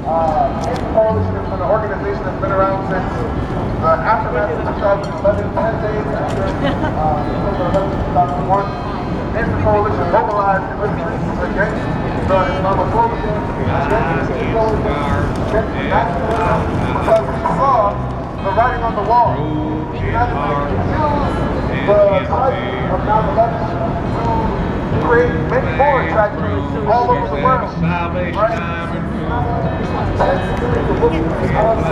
Peace Coalition has been an organization that's been around since the aftermath of 2011, 10 days after October 11, 2001. Peace Coalition mobilized in this against the Islamophobia, against the coalition, against the nationalism, because we saw the writing on the wall. The United States used the tragedy of 9/11 to create many more tragedies all over the world. Right? Tens of millions of Muslims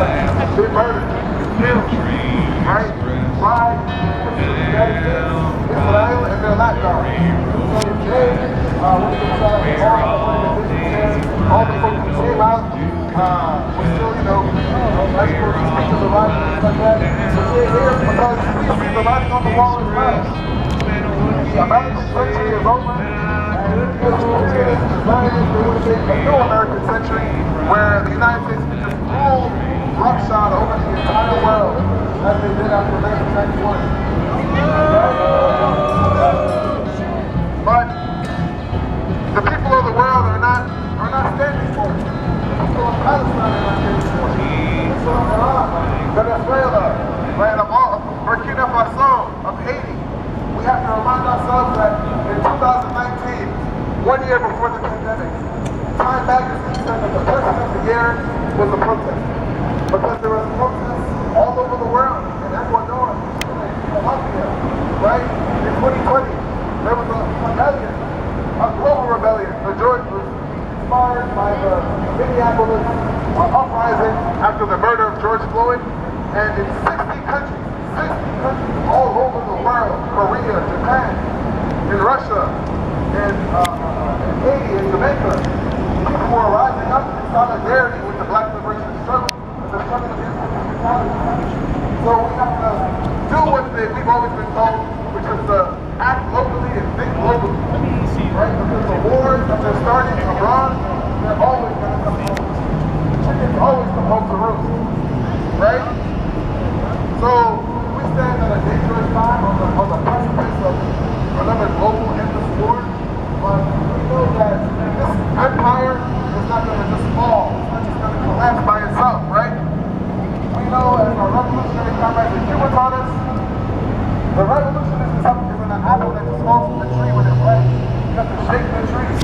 been murdered, killed, right? By the United States, Israel, and their lapdogs. So today, when we decide all the folks who came out, we're still, like for the speech of the right and stuff like that. But we're here because we see the writing on the wall as well. The American century is over. A new American century where the United States can just rule roughshod over the entire world as they did after 1991. But the people of the world are not standing for it. The people of Palestine are not standing for it. The people of Iran, Venezuela, right, of Burkina Faso, of Haiti. We have to remind ourselves that in 2019, 1 year before the pandemic, Time magazine said that the person of the year was a protest. Because there was protests all over the world, in Ecuador, in Colombia, right? In 2020, there was a rebellion, a global rebellion. The George was inspired by the Minneapolis uprising after the murder of George Floyd. And in 60 countries all over the world, Korea, Japan, in Russia, in Haiti, in Jamaica, people were rising up in solidarity with the Black liberation struggle and the struggle against police brutality. So we have to do what we've always been told, which is to act locally and think globally. Right? Because the wars that they're starting abroad, they're always going to come home. Chickens always come home to roost. Right? So we stand at a dangerous time on the precipice of another global endless war. But we know that this empire is not going to just fall. It's not just going to collapse by itself, right? We know, as our revolutionary comrades in Cuba taught us, the revolution isn't an apple that just falls from the tree when it's ripe. You have to shake the tree,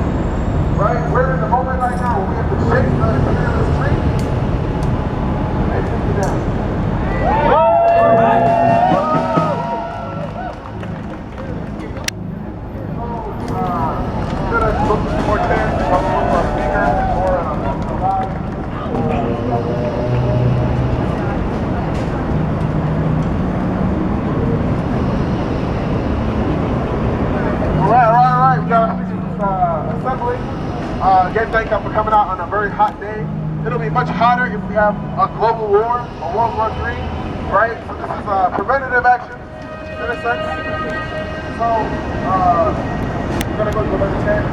right? We're in the moment right now where we have to shake the imperialist tree and take it down. More chance to come from our speaker or live. All right. We got our speakers assembly. Again, thank you for coming out on a very hot day. It'll be much hotter if we have a global war, a World War III, right? So this is preventative action, in a sense. So, we're going to go to the chance.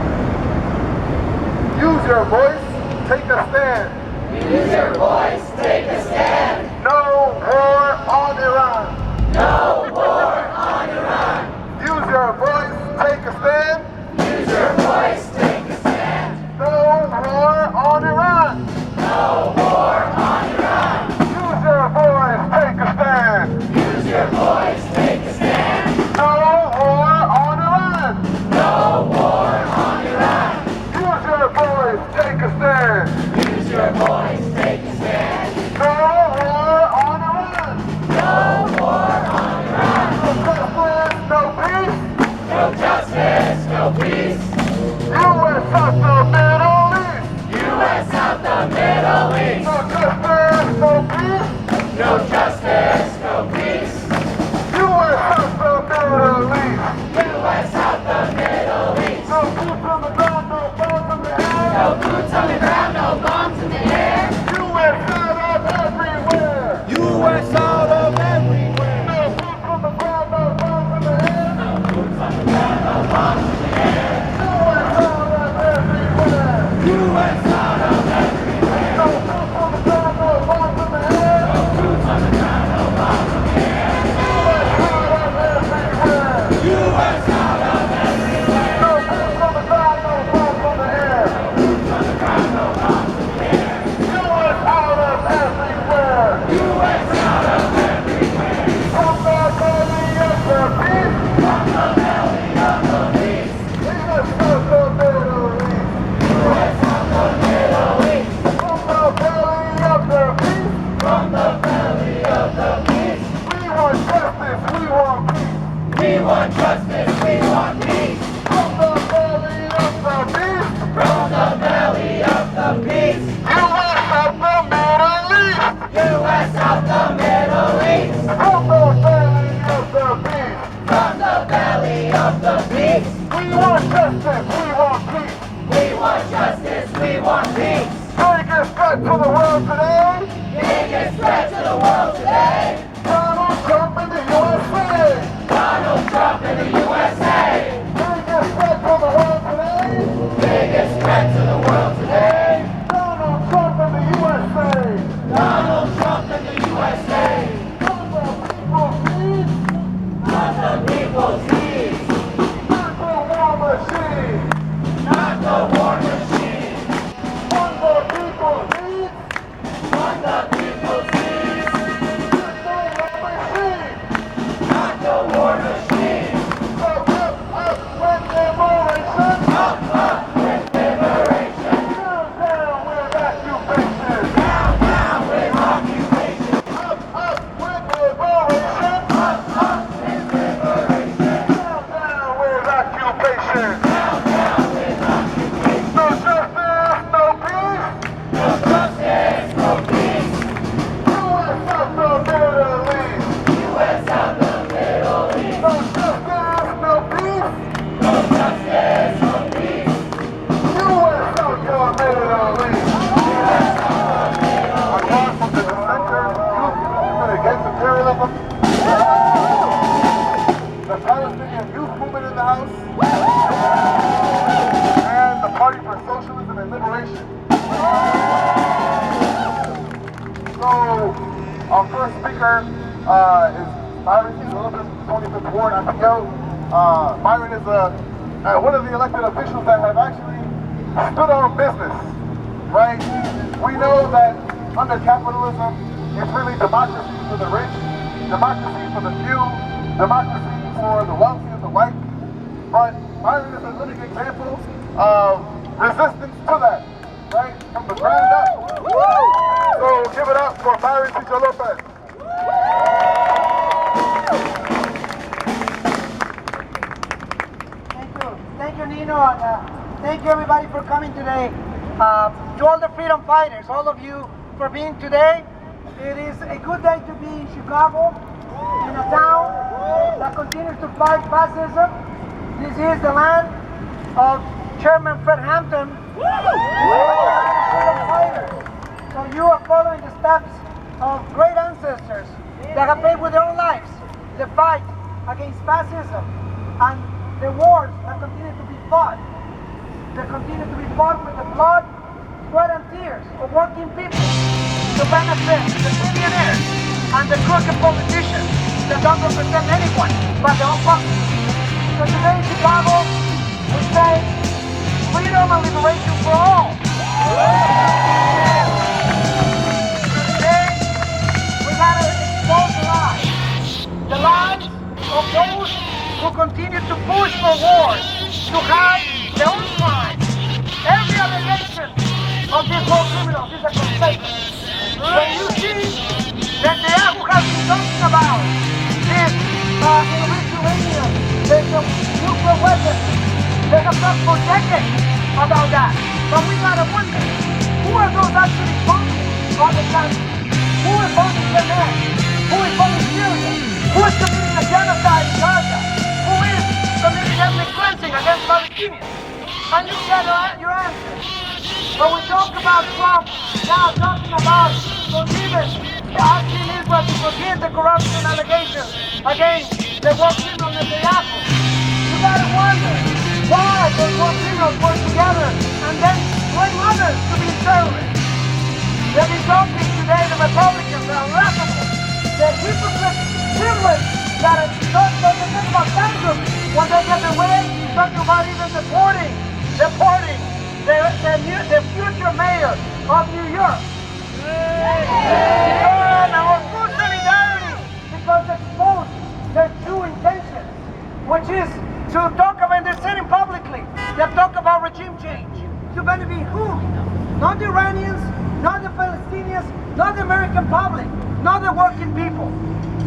Use your voice, take a stand. Use your voice, take a stand. No war on Iran. No war on Iran. Use your voice, take a stand. Use your voice, take a stand. No war on Iran. No war on Iran. Use your voice, take a stand. Use your voice, take a stand. No war on Iran. No war on Iran. Use your voice, take a stand. Use your voice, take a stand. No war on Iran. No war on Iran. No justice, no peace. No justice, no peace. U.S. South the Middle East. U.S. South the Middle East. No justice, no peace. No justice, no peace. U.S. South the Middle East. U.S. South the Middle East. No boots on the ground, no bombs in the air. No boots on the ground, no bombs in the air. U.S. out of everywhere. U.S. out of everywhere. No boots on the ground, no bombs in the air. No boots on the ground, no bombs in the air. U.S. out of everywhere. U.S. out of everywhere. No boots on the ground, no bombs in the air. No boots on the threat to the world today. Biggest threat to the world today. Donald Trump in the USA. Donald Trump in the USA. Biggest threat to the world today. Biggest threat to the world today. Donald Trump in the USA. Donald Trump in the USA. Not the people's needs. Not the people's needs. Not the war machine. Not the war machine. Not the people's needs. Not the people's needs. Not the war machine. Not the war machine. So up with liberation. Up with liberation. Down with occupation. Down with occupation. Up with liberation. Up with liberation. Down with occupation. Down with occupation. No justice, no peace. No justice, no peace. U.S. out the Middle East. U.S. out the Middle East. No justice, no peace. No justice, no peace. U.S. out the Middle East. U.S. out the Middle I'm calling from the dissenters, youth against imperialism. The Palestinian youth movement in the house. And the Party for Socialism and Liberation. So, our first speaker is Byron. He's a little bit 25th Ward IPO. Byron is one of the elected officials that have actually stood on business, right? We know that under capitalism, it's really democracy for the rich, democracy for the few, democracy for the wealthy and the white. But Byron is a living example of resistance to that, right? From the ground up. So give it up for Byron Ticho Lopez. Thank you, Nino, and thank you everybody for coming today. To all the freedom fighters, all of you for being today. It is a good day to be in Chicago, in a town that continues to fight fascism. This is the land of Chairman Fred Hampton, freedom fighters. So you are following the steps of great ancestors that have paid with their own lives the fight against fascism and the wars that continue to be fought. They continue to be fought with the blood, sweat, and tears of working people to benefit the billionaires and the crooked politicians that don't represent anyone but their own pockets. So today in Chicago, we say freedom and liberation for all. Today, we gotta expose the lies of those who continue to push for wars, to hide their own crimes. Every allegation of these war criminals is a confession. When you see that the who has been talking about this Lithuania, there's a nuclear weapon, they have talked for decades about that. But we gotta wonder, who are those actually funding all the country? Who is funding Yemen? Who is funding Syria? Who is committing a genocide in Gaza? Who is committing ethnic cleansing against Palestinians? And you get your answers. But we talk about Trump now talking about forgiving, asking Israel to forgive the corruption allegations against the war criminal Netanyahu. You gotta wonder why those war criminals work together and then blame others to be terrorists. They've been talking today, the Republicans are laughable. The hypocrites, symbolists that are talking about bankruptcy. When they get their way, talking about even deporting the future mayor of New York. And our full solidarity because they expose their true intentions, which is to talk about, they're saying publicly, they talk about regime change. To benefit whom? Not the Iranians, not the Palestinians, not the American public, not the working people.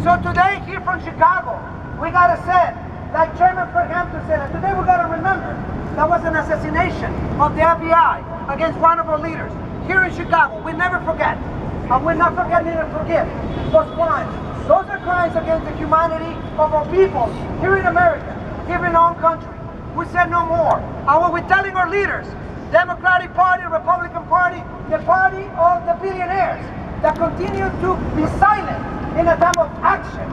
So today here from Chicago, we gotta say, like Chairman Fred Hampton said, and today we gotta remember, that was an assassination of the FBI against one of our leaders. Here in Chicago, we never forget. And we're not forgetting to forgive those crimes. Those are crimes against the humanity of our people here in America, here in our own country. We said no more. And what we're telling our leaders, Democratic Party, Republican Party, the party of the billionaires that continue to be silent in a time of action.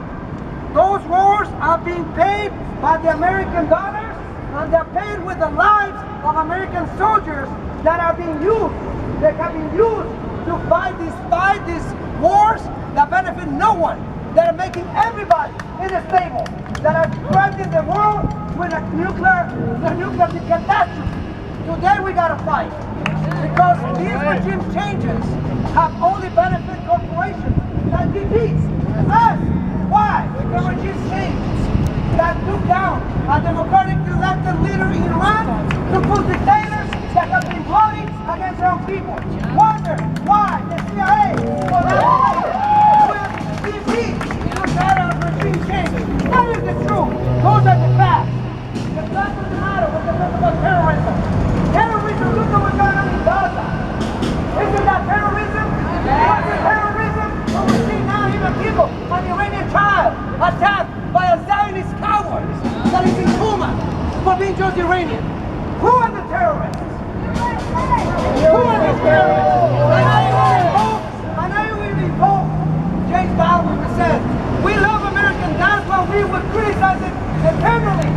Those wars are being paid by the American dollars, and they're paid with the lives of American soldiers that are being used. They have been used to fight these wars that benefit no one, that are making everybody unstable, that are threatening the world with a nuclear catastrophe. Today we gotta fight, because these regime changes have only benefit corporations like BPs, us. Why? The regime changes that took down a democratically elected leader in Iran to put dictators that have been plotting against their own people. Wonder why the CIA will have with BPs to try to regime change. That is the truth. Those are the facts. The fact of the matter was the fact about terrorism. Terrorism, look at what's going on in Gaza. Isn't that terrorism? What's the terrorism? What we see now, even people, an Iranian child attacked by a Zionist coward that is in coma for being just Iranian. Who are the terrorists? Who are the terrorists? And I will invoke James Baldwin that says, we love Americans, that's why we would criticize it eternally.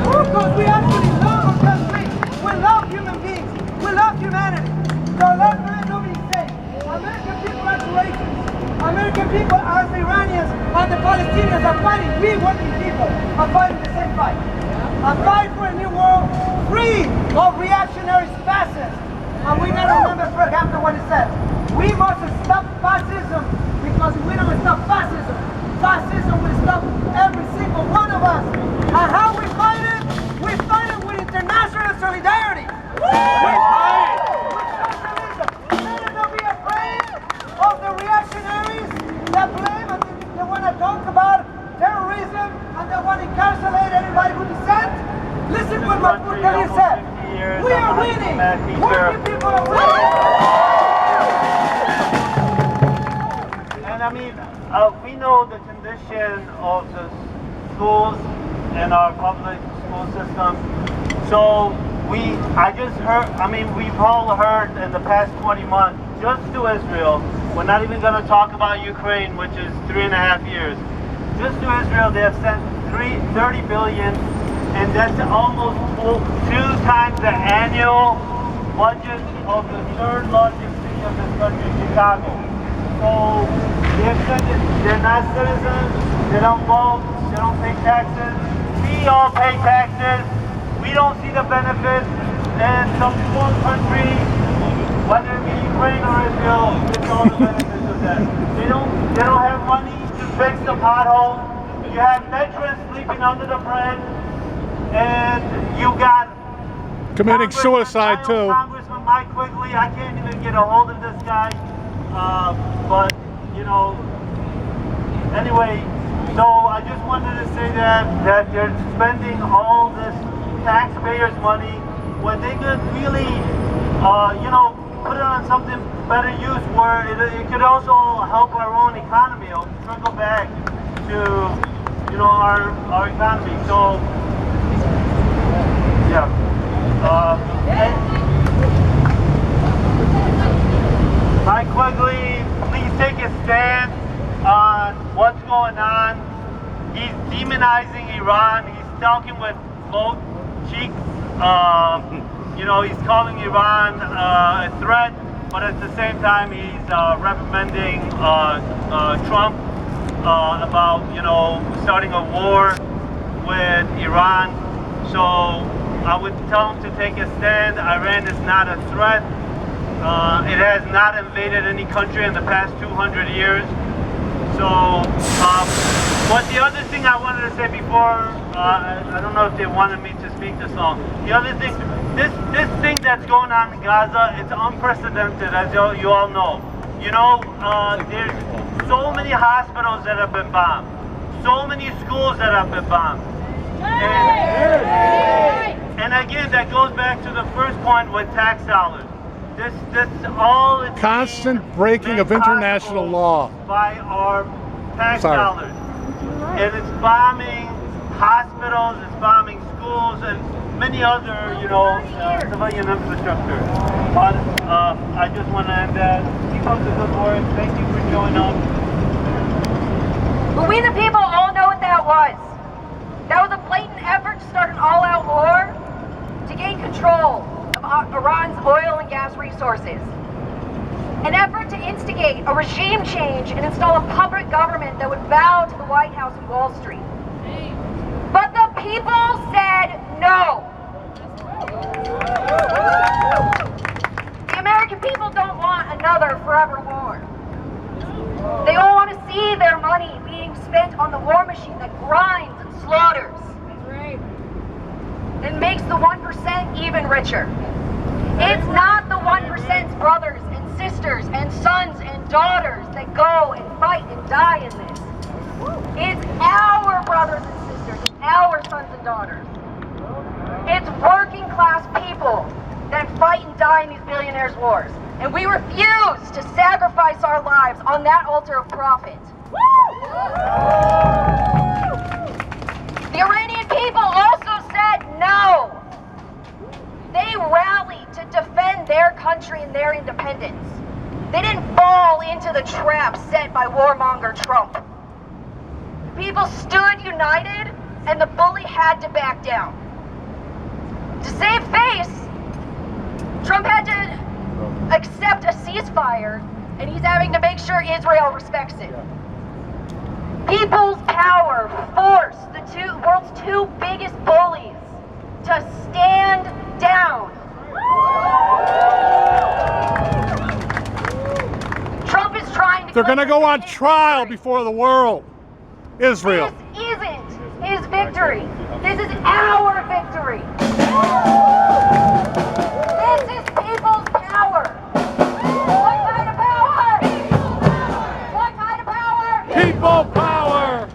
Because we actually love our country. We love human beings. We love humanity. So let nobody say, American people are courageous. American people, as the Iranians and the Palestinians are fighting, we working people are fighting the same fight. A fight for a new world free of reactionary fascists. And we gotta remember Fred Hampton what he said. We must stop fascism, because if we don't stop fascism, fascism will stop every single one of us. And how we fight it? We fight it with international solidarity. We fight it with socialism. Let us not be afraid of the reactionaries that blame and they want to talk about terrorism and they want to incarcerate anybody who dissent. Listen to what Mahmoud Khalil said. We are winning. Working people are winning. And I mean, we know the condition of the schools in our public school system. So I just heard, I mean, we've all heard in the past 20 months, just to Israel, we're not even going to talk about Ukraine, which is 3.5 years. Just to Israel, they have sent $30 billion, and that's almost 2 times the annual budget of the third largest city of this country, Chicago. So they've said that they're not citizens, they don't vote, they don't pay taxes. We all pay taxes. We don't see the benefits, and some poor country, whether it be Ukraine or Israel, gets all the benefits of that. They don't have money to fix the potholes. You have veterans sleeping under the bridge, and you got committing suicide too. Congressman Mike Quigley, I can't even get a hold of this guy, but you know, anyway. So I just wanted to say that they're spending all this taxpayers' money when they could really, you know, put it on something better use where it could also help our own economy. It'll trickle back to, you know, our economy. So, yeah. Mike Quigley, please take a stand on what's going on. He's demonizing Iran. He's talking with both cheeks. You know, he's calling Iran a threat, but at the same time, he's reprimanding Trump about, you know, starting a war with Iran. So I would tell him to take a stand. Iran is not a threat. It has not invaded any country in the past 200 years. So, but the other thing I wanted to say before, I don't know if they wanted me to speak this long. The other thing, this thing that's going on in Gaza, it's unprecedented, as you all know. You know, there's so many hospitals that have been bombed, so many schools that have been bombed. And again, that goes back to the first point with tax dollars. This all it's constant breaking of international law by our tax dollars, and it's bombing hospitals, it's bombing schools, and many other, civilian infrastructure. But I just want to end that. Keep up the good work. Thank you for showing up. But we the people all know what that was. That was a blatant effort to start an all-out war to gain control of Iran's oil and gas resources. An effort to instigate a regime change and install a puppet government that would bow to the White House and Wall Street. But the people said no. The American people don't want another forever war. They all want to see their money being spent on the war machine that grinds and slaughters. And makes the 1% even richer. It's not the 1%'s brothers and sisters and sons and daughters that go and fight and die in this. It's our brothers and sisters and our sons and daughters. It's working class people that fight and die in these billionaires' wars. And we refuse to sacrifice our lives on that altar of profit. The Iranian people also said no. They rallied to defend their country and their independence. They didn't fall into the trap set by warmonger Trump. The people stood united, and the bully had to back down. To save face, Trump had to accept a ceasefire, and he's having to make sure Israel respects it. People's power forced the world's two biggest bullies to stand down. Trump is trying to... They're going to go on trial before the world. Israel. This isn't his victory. This is our victory. This is people's power. What kind of power? What kind of power? People power.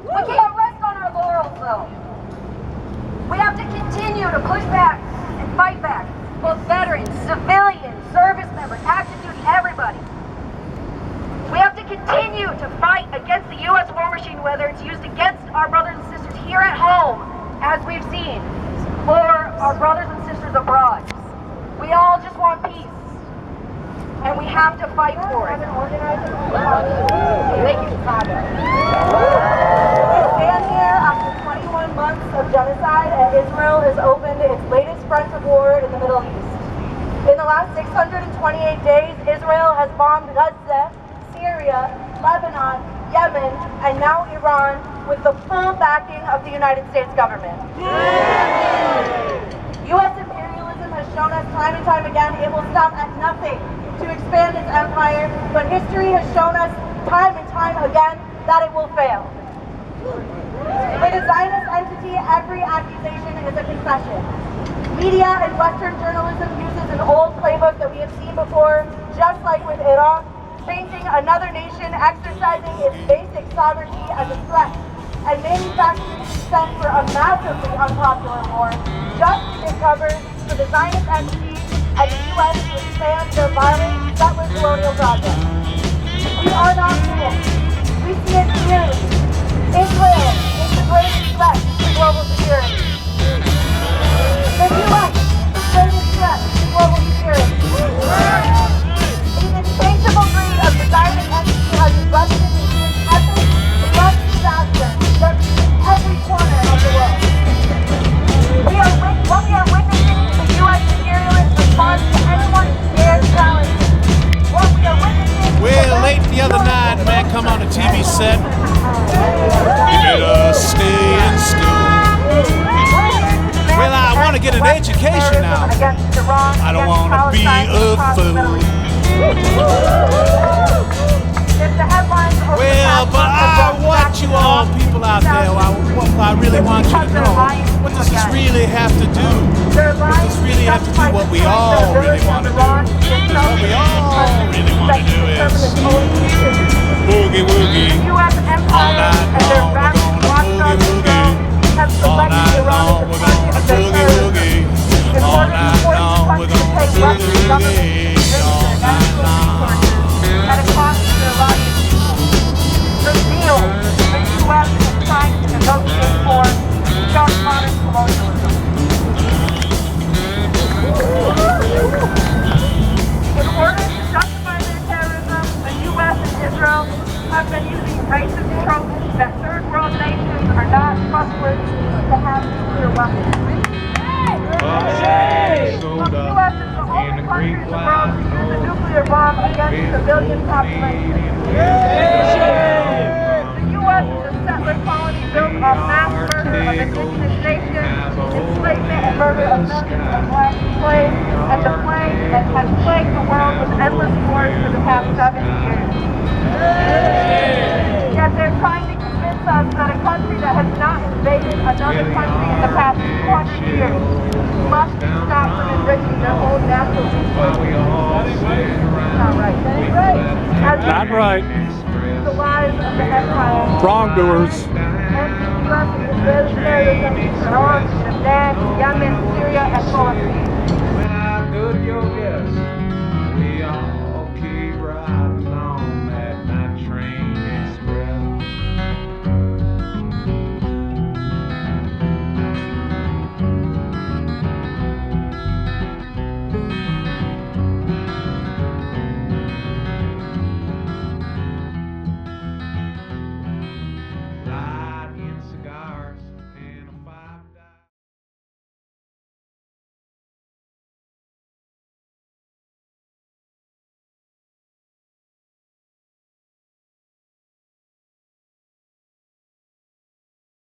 We can't rest on our laurels, though. We have to continue to push back and fight back. Both veterans, civilians, service members, active duty, everybody. We have to continue to fight against the U.S. war machine, whether it's used against our brothers and sisters here at home, as we've seen, or our brothers and sisters abroad. We all just want peace, and we have to fight for it. Thank you. We stand here after 21 months of genocide, and Israel has opened its latest front of war in the Middle East. In the last 628 days, Israel has bombed Gaza, Syria, Lebanon, Yemen, and now Iran with the full backing of the United States government. U.S. imperialism has shown us time and time again it will stop at nothing to expand its empire, but history has shown us time and time again that it will fail. With a Zionist entity, every accusation is a concession. Media and Western journalism uses an old playbook that we have seen before, just like with Iraq, painting another nation exercising its basic sovereignty as a threat, and manufacturing consent for a massively unpopular war just to get cover for the Zionist entity and the U.S. to expand their violent settler colonial project. We are not fools. We see it clearly. Israel is the greatest threat to global security. The U.S. is the greatest threat to global security. The insatiable greed of the Zionist entity has erupted into an epic, bloody disaster that reaches every corner of the world. What we are witnessing is the U.S. imperialist response to anyone who dares challenge it. What we are witnessing... Well, late the other night, a man come on a TV set. He made us stay in school. Well, I want to get an education now. I don't want to be a fool. Well, but I want you all people out there, what I really want you to know, what does this really have to do? Does this really have to do what we all really want to do? Because what we all really want to do is boogie woogie. All night long we're gonna boogie woogie. All night long we're gonna boogie woogie. All night long we're gonna boogie woogie. All night long. At a cost to their lives. The deal the U.S. is trying to negotiate for just modern nuclear bomb against civilian populations. The U.S. is a settler colony built on mass murder of indigenous nations, enslavement and murder of millions of black slaves, and has plagued the world with endless wars for the past 70 years. Yet they're trying to convince us that a country that has not invaded another country in the past 200 years must be stopped from enriching their own natural resources. Not right. That ain't right. Not right. The lives of the empire. Wrongdoers. And the U.S. Israeli terrorism in Iran, Lebanon, Yemen, Syria, and Palestine. When I go to your guest.